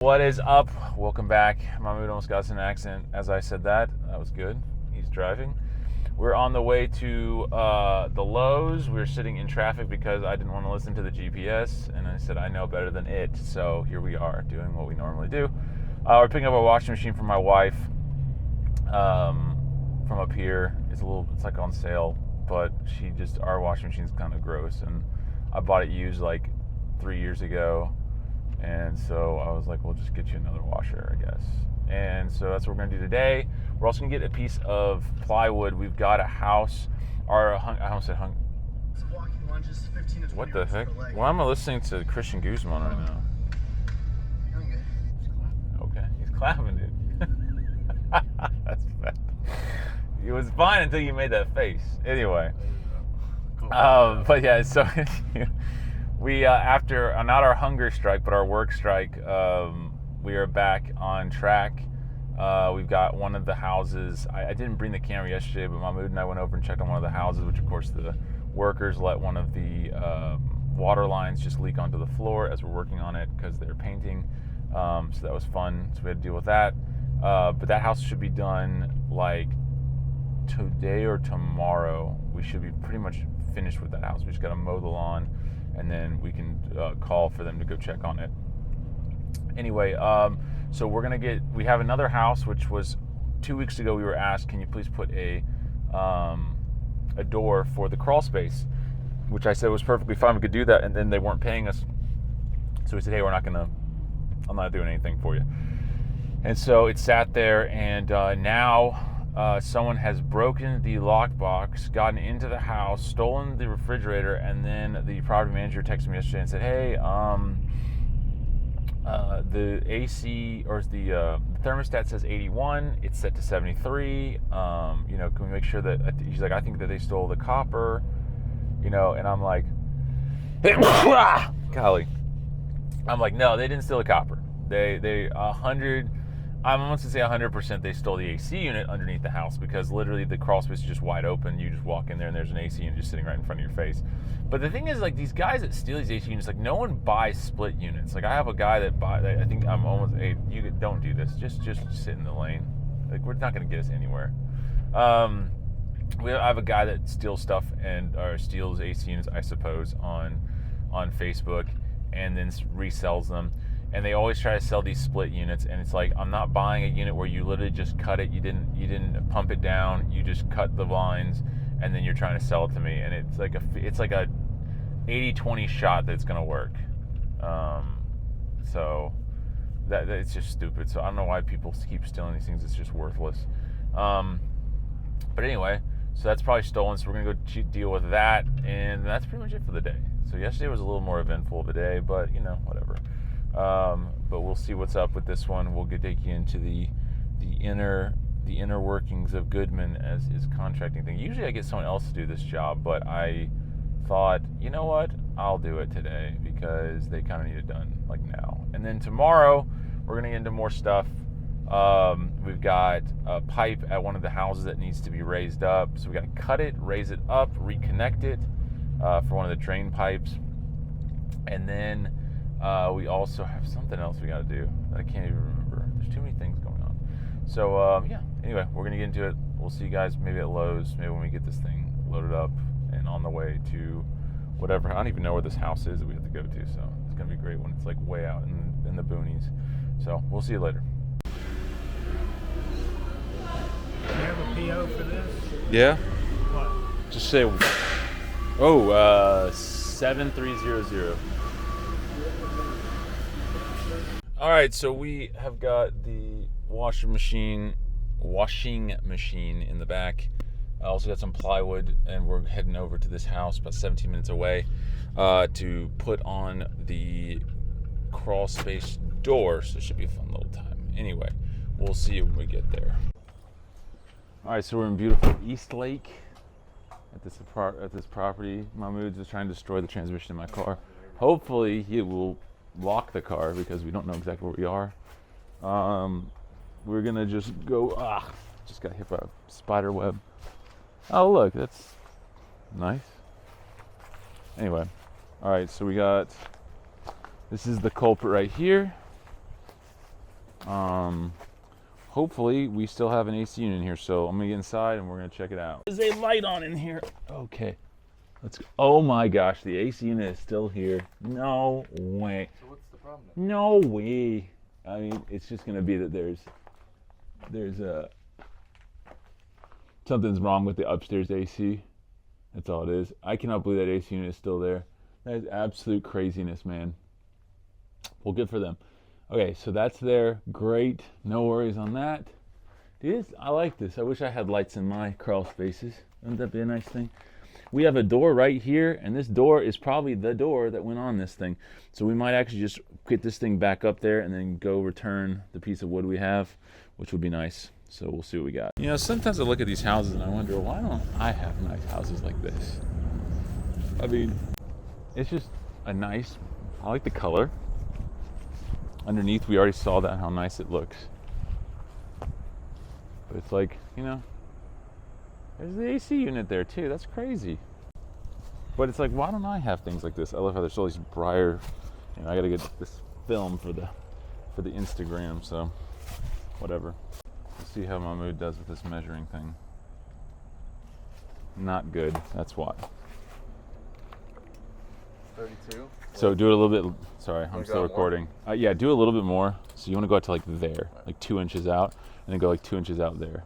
What is up? Welcome back. Mahmoud almost got us in an accident as I said that. That was good. He's driving. We're on the way to the Lowe's. We're sitting in traffic because I didn't want to listen to the GPS, and I said I know better than it. So here we are doing what we normally do. We're picking up a washing machine for my wife from up here. It's like on sale, but our washing machine's kind of gross, and I bought it used like 3 years ago. And so I was like, we'll just get you another washer, I guess. And so that's what we're going to do today. We're also going to get a piece of plywood. We've got a house. I almost said hung. So walking lunches, 15 to 20 What the heck? Why am I listening to Christian Guzman right now? Doing good. Okay, he's clapping, dude. That's bad. It was fine until you made that face. Anyway. But yeah, so... We, after, not our hunger strike, but our work strike, we are back on track. We've got one of the houses. I didn't bring the camera yesterday, but Mahmoud and I went over and checked on one of the houses, which of course the workers let one of the water lines just leak onto the floor as we're working on it because they're painting. So that was fun. So we had to deal with that. But that house should be done like today or tomorrow. We should be pretty much finished with that house. We just got to mow the lawn, and then we can call for them to go check on it. Anyway, so we have another house, which was 2 weeks ago. We were asked, can you please put a door for the crawl space, which I said was perfectly fine. We could do that, and then they weren't paying us. So we said, hey, I'm not doing anything for you. And so it sat there, and now someone has broken the lockbox, gotten into the house, stolen the refrigerator, and then the property manager texted me yesterday and said, hey, the AC or the thermostat says 81, it's set to 73. Can we make sure that, he's like, I think that they stole the copper, and I'm like, golly. I'm like, no, they didn't steal the copper. I'm almost to say 100% they stole the AC unit underneath the house, because literally the crawl space is just wide open. You just walk in there and there's an AC unit just sitting right in front of your face. But the thing is, like, these guys that steal these AC units, like, no one buys split units. Like, I have a guy that I think I'm almost, hey, you don't do this. Just sit in the lane. Like, we're not going to get us anywhere. I have a guy that steals stuff or steals AC units, I suppose, on Facebook, and then resells them. And they always try to sell these split units, and it's like, I'm not buying a unit where you literally just cut it. You didn't pump it down. You just cut the lines, and then you're trying to sell it to me. And it's like a 80-20 shot that's gonna work. So that it's just stupid. So I don't know why people keep stealing these things. It's just worthless. But anyway, so that's probably stolen. So we're gonna go deal with that, and that's pretty much it for the day. So yesterday was a little more eventful of a day, but whatever. But we'll see what's up with this one. We'll take you into the inner workings of Goodman as his contracting thing. Usually I get someone else to do this job, but I thought, you know what, I'll do it today because they kind of need it done like now. And then tomorrow we're gonna get into more stuff. We've got a pipe at one of the houses that needs to be raised up, so we got to cut it, raise it up, reconnect it for one of the drain pipes, and then we also have something else we got to do that I can't even remember. There's too many things going on. So, anyway, we're going to get into it. We'll see you guys maybe at Lowe's, maybe when we get this thing loaded up and on the way to whatever. I don't even know where this house is that we have to go to, so it's going to be great when it's like way out in the boonies. So, we'll see you later. Do you have a PO for this? Yeah? What? Just say, 7300. All right, so we have got the washing machine in the back. I also got some plywood, and we're heading over to this house about 17 minutes away to put on the crawl space door. So it should be a fun little time. Anyway, we'll see you when we get there. All right, so we're in beautiful East Lake at this property. Mahmoud's just trying to destroy the transmission in my car. Hopefully, he will lock the car because we don't know exactly where we are. We're gonna just go. Just got hit by a spider web. Oh, look, that's nice. Anyway, all right, so we got, this is the culprit right here. Hopefully we still have an AC unit in here, so I'm gonna get inside and we're gonna check it out. There's a light on in here. Okay, let's go. Oh my gosh, the AC unit is still here. No way. So what's the problem? No way. I mean, it's just gonna be that there's something's wrong with the upstairs AC. That's all it is. I cannot believe that AC unit is still there. That is absolute craziness, man. Well, good for them. Okay, so that's there. Great. No worries on that. Dude, I like this. I wish I had lights in my crawl spaces. Wouldn't that be a nice thing? We have a door right here, and this door is probably the door that went on this thing. So we might actually just get this thing back up there and then go return the piece of wood we have, which would be nice. So we'll see what we got. You know, sometimes I look at these houses and I wonder, why don't I have nice houses like this? I mean, it's just a nice, I like the color. Underneath, we already saw that, how nice it looks. But it's like, you know, there's the AC unit there too. That's crazy. But it's like, why don't I have things like this? I love how there's all these briar, you know, I gotta get this film for the Instagram, so whatever. Let's see how my mood does with this measuring thing. Not good, that's why. 32. So do it a little bit, sorry, I'm You still got more? recording. Yeah, do a little bit more. So you wanna go out to like there, like 2 inches out, and then go like 2 inches out there.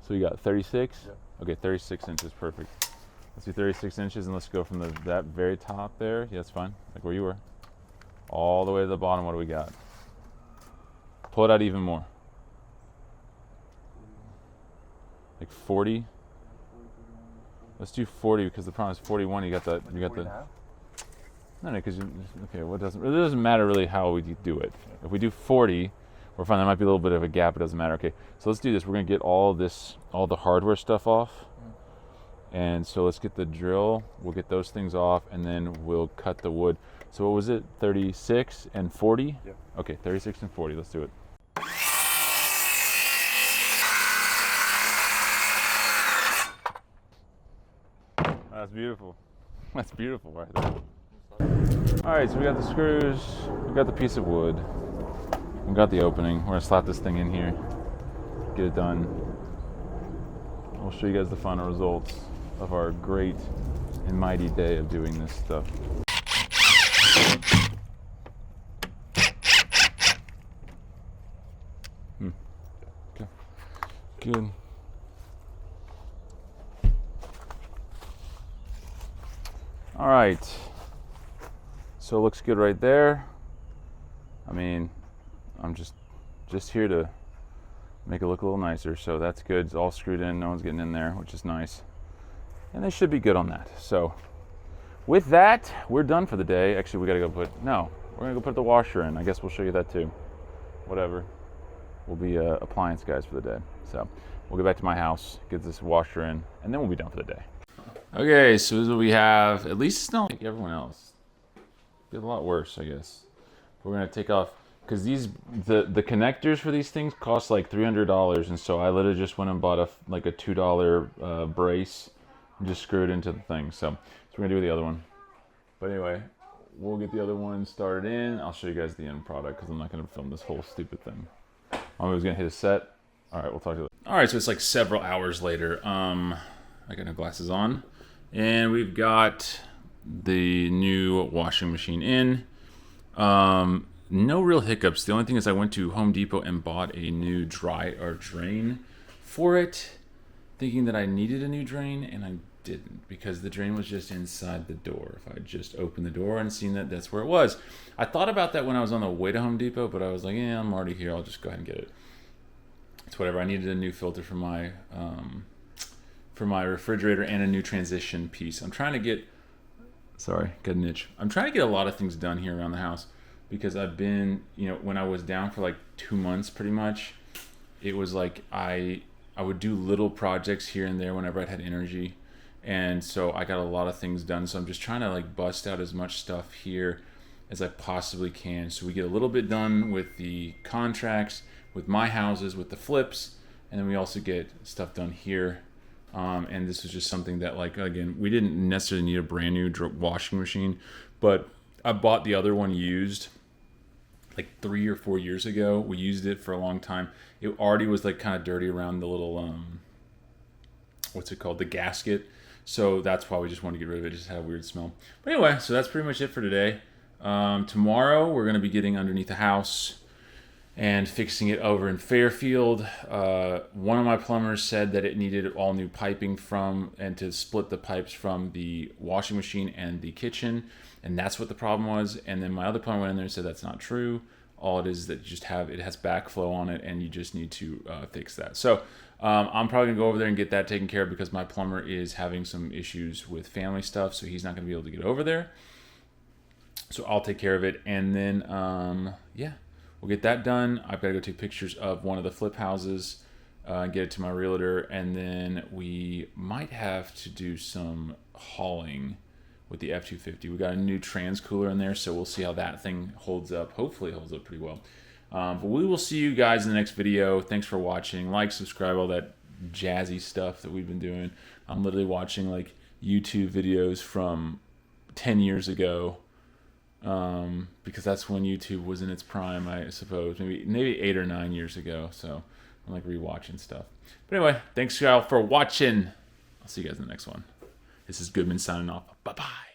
So you got 36? Yep. Okay, 36 inches, perfect. Let's do 36 inches and let's go from that very top there. Yeah, that's fine, like where you were. All the way to the bottom, what do we got? Pull it out even more. Like 40? Let's do 40 because the problem is 41, you got the, no, because, okay, it doesn't matter really how we do it. If we do 40, we're fine, there might be a little bit of a gap, it doesn't matter. Okay, so let's do this. We're gonna get all the hardware stuff off. And so let's get the drill, we'll get those things off, and then we'll cut the wood. So what was it, 36 and 40? Yep. Okay, 36 and 40, let's do it. That's beautiful. That's beautiful right there. All right, so we got the screws, we got the piece of wood, we got the opening. We're gonna slap this thing in here, get it done. We'll show you guys the final results of our great and mighty day of doing this stuff. Okay. Good. All right. So it looks good right there. I mean, I'm just here to make it look a little nicer. So that's good. It's all screwed in. No one's getting in there, which is nice. And they should be good on that. So with that, we're done for the day. Actually, we got to go we're going to go put the washer in. I guess we'll show you that too. Whatever. We'll be appliance guys for the day. So we'll get back to my house, get this washer in, and then we'll be done for the day. Okay, so this is what we have. At least it's not like everyone else. It's a lot worse, I guess. We're going to take off, because the connectors for these things cost like $300, and so I literally just went and bought a $2 brace and just screw it into the thing. So we're gonna do the other one. But anyway, we'll get the other one started in. I'll show you guys the end product because I'm not gonna film this whole stupid thing. I was gonna hit a set. All right, we'll talk to you later. All right, so it's like several hours later. I got no glasses on, and we've got the new washing machine in. No real hiccups. The only thing is I went to Home Depot and bought a new drain for it, thinking that I needed a new drain, and I didn't, because the drain was just inside the door. If I had just opened the door and seen that that's where it was. I thought about that when I was on the way to Home Depot, but I was like, yeah, I'm already here. I'll just go ahead and get it. It's whatever. I needed a new filter for my refrigerator and a new transition piece. I'm trying to get, sorry, got an itch. I'm trying to get a lot of things done here around the house, because I've been, when I was down for like 2 months pretty much, it was like I would do little projects here and there whenever I had energy. And so I got a lot of things done. So I'm just trying to like bust out as much stuff here as I possibly can. So we get a little bit done with the contracts, with my houses, with the flips, and then we also get stuff done here. And this is just something that, like, again, we didn't necessarily need a brand new washing machine, but I bought the other one used like 3 or 4 years ago. We used it for a long time. It already was like kind of dirty around the little what's it called, the gasket. So that's why we just wanted to get rid of it. It just had a weird smell. But anyway, so that's pretty much it for today. Tomorrow we're going to be getting underneath the house and fixing it over in Fairfield. One of my plumbers said that it needed all new piping and to split the pipes from the washing machine and the kitchen, and that's what the problem was. And then my other plumber went in there and said that's not true. All it is that you just have, it has backflow on it, and you just need to fix that. So I'm probably gonna go over there and get that taken care of because my plumber is having some issues with family stuff, so he's not gonna be able to get over there. So I'll take care of it, and then yeah, we'll get that done. I've got to go take pictures of one of the flip houses and get it to my realtor, and then we might have to do some hauling with the F-250. We got a new trans cooler in there, so we'll see how that thing holds up. Hopefully it holds up pretty well. But we will see you guys in the next video. Thanks for watching. Like, subscribe, all that jazzy stuff that we've been doing. I'm literally watching like YouTube videos from 10 years ago. Because that's when YouTube was in its prime, I suppose. Maybe 8 or 9 years ago. So I'm like rewatching stuff. But anyway, thanks y'all for watching. I'll see you guys in the next one. This is Goodman signing off. Bye-bye.